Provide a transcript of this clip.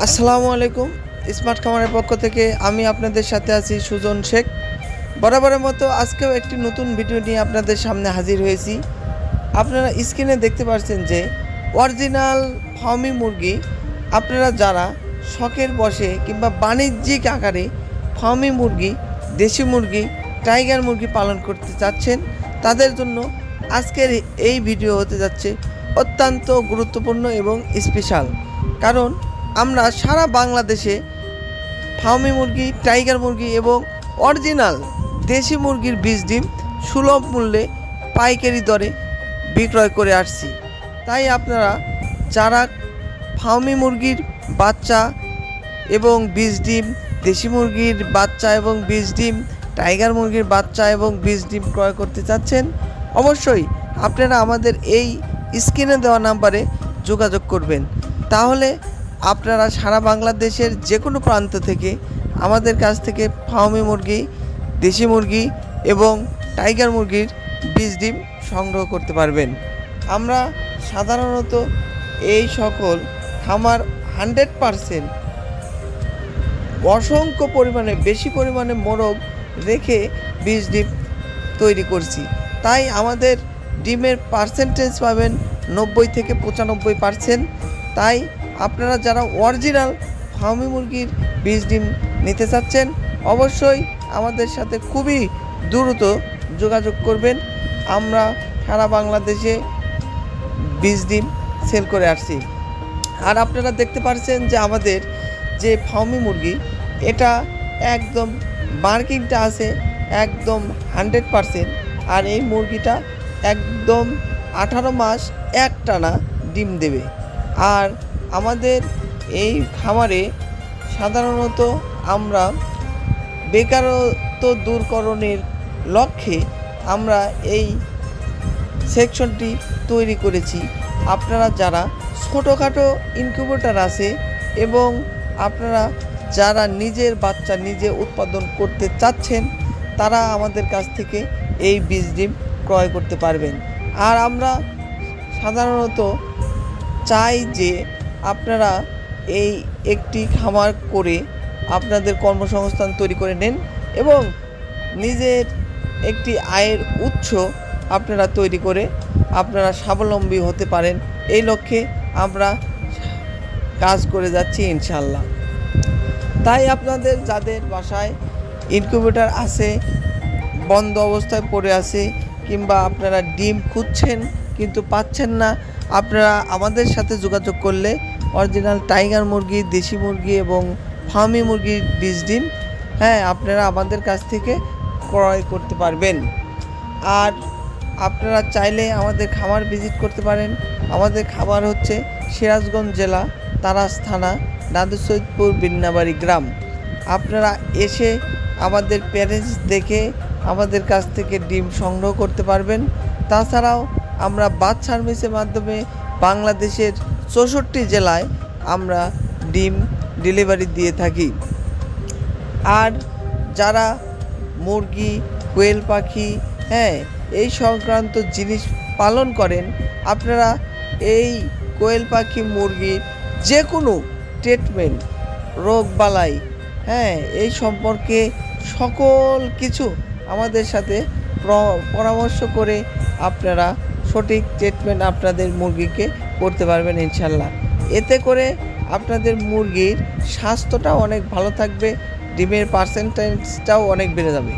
আসসালামু আলাইকুম। স্মার্ট খামারের পক্ষ থেকে আমি আপনাদের সাথে আছি সুজন শেখ। বরাবরের মতো আজকেও একটি নতুন ভিডিও নিয়ে আপনাদের সামনে হাজির হয়েছি। আপনারা স্ক্রিনে দেখতে পাচ্ছেন যে অরিজিনাল ফার্মি মুরগি, আপনারা যারা শখের বশে কিংবা বাণিজ্যিক আকারে ফার্মি মুরগি, দেশি মুরগি, টাইগার মুরগি পালন করতে চাচ্ছেন, তাদের জন্য আজকের এই ভিডিও হতে যাচ্ছে অত্যন্ত গুরুত্বপূর্ণ এবং স্পেশাল। কারণ আমরা সারা বাংলাদেশে ফার্মি মুরগি, টাইগার মুরগি এবং অরিজিনাল দেশি মুরগির বীজ ডিম সুলভ মূল্যে পাইকারি দরে বিক্রয় করে আসছি। তাই আপনারা যারা ফার্মি মুরগির বাচ্চা এবং বীজ ডিম, দেশি মুরগির বাচ্চা এবং বীজ ডিম, টাইগার মুরগির বাচ্চা এবং বীজ ডিম ক্রয় করতে চাচ্ছেন, অবশ্যই আপনারা আমাদের এই স্ক্রিনে দেওয়া নাম্বারে যোগাযোগ করবেন। তাহলে আপনারা সারা বাংলাদেশের যে কোনো প্রান্ত থেকে আমাদের কাছ থেকে ফার্মি মুরগি, দেশি মুরগি এবং টাইগার মুরগির বীজ ডিম সংগ্রহ করতে পারবেন। আমরা সাধারণত এই সকল খামার 100% অসংখ্য পরিমাণে, বেশি পরিমাণে মোরগ রেখে বীজ ডিম তৈরি করছি। তাই আমাদের ডিমের পার্সেন্টেজ পাবেন 90 থেকে 95%। তাই আপনারা যারা অরিজিনাল ফার্মি মুরগির বীজ ডিম নিতে চাচ্ছেন, অবশ্যই আমাদের সাথে খুবই দ্রুত যোগাযোগ করবেন। আমরা সারা বাংলাদেশে বীজ ডিম সেল করে আসছি। আর আপনারা দেখতে পাচ্ছেন যে আমাদের যে ফার্মি মুরগি, এটা একদম মার্কিংটা আছে একদম 100%। আর এই মুরগিটা একদম 18 মাস একটানা ডিম দেবে। আর আমাদের এই খামারে সাধারণত আমরা বেকারত্ব দূরকরণের লক্ষ্যে আমরা এই সেকশনটি তৈরি করেছি। আপনারা যারা ছোটোখাটো ইনকিউবেটর আছে এবং আপনারা যারা নিজের বাচ্চা নিজে উৎপাদন করতে চাচ্ছেন, তারা আমাদের কাছ থেকে এই বীজ ডিম ক্রয় করতে পারবেন। আর আমরা সাধারণত চাই যে আপনারা এই একটি খামার করে আপনাদের কর্মসংস্থান তৈরি করে নেন এবং নিজের একটি আয়ের উৎস আপনারা তৈরি করে আপনারা স্বাবলম্বী হতে পারেন। এই লক্ষ্যে আমরা কাজ করে যাচ্ছি ইনশাল্লাহ। তাই আপনাদের যাদের বাসায় ইনকিউবেটর আছে, বন্ধ অবস্থায় পড়ে আছে, কিংবা আপনারা ডিম খুঁজছেন কিন্তু পাচ্ছেন না, আপনারা আমাদের সাথে যোগাযোগ করলে অরিজিনাল টাইগার মুরগি, দেশি মুরগি এবং ফার্মি মুরগির বীজ ডিম আপনারা আমাদের কাছ থেকে ক্রয় করতে পারবেন। আর আপনারা চাইলে আমাদের খামার ভিজিট করতে পারেন। আমাদের খামার হচ্ছে সিরাজগঞ্জ জেলা, তারাস থানা, নাদুর সৈয়দপুর, বিন্নাবাড়ি গ্রাম। আপনারা এসে আমাদের প্যারেন্টস দেখে আমাদের কাছ থেকে ডিম সংগ্রহ করতে পারবেন। তাছাড়াও আমরা বাস সার্ভিসের মাধ্যমে বাংলাদেশের 64 জেলায় আমরা ডিম ডেলিভারি দিয়ে থাকি। আর যারা মুরগি, কোয়েল পাখি এই সংক্রান্ত জিনিস পালন করেন, আপনারা এই কোয়েল পাখি, মুরগির যে কোনো ট্রিটমেন্ট, রোগ বালাই এই সম্পর্কে সকল কিছু আমাদের সাথে পরামর্শ করে আপনারা সঠিক ট্রিটমেন্ট আপনাদের মুরগিকে করতে পারবেন ইনশাল্লাহ। এতে করে আপনাদের মুরগির স্বাস্থ্যটাও অনেক ভালো থাকবে, ডিমের পার্সেন্টেজটাও অনেক বেড়ে যাবে।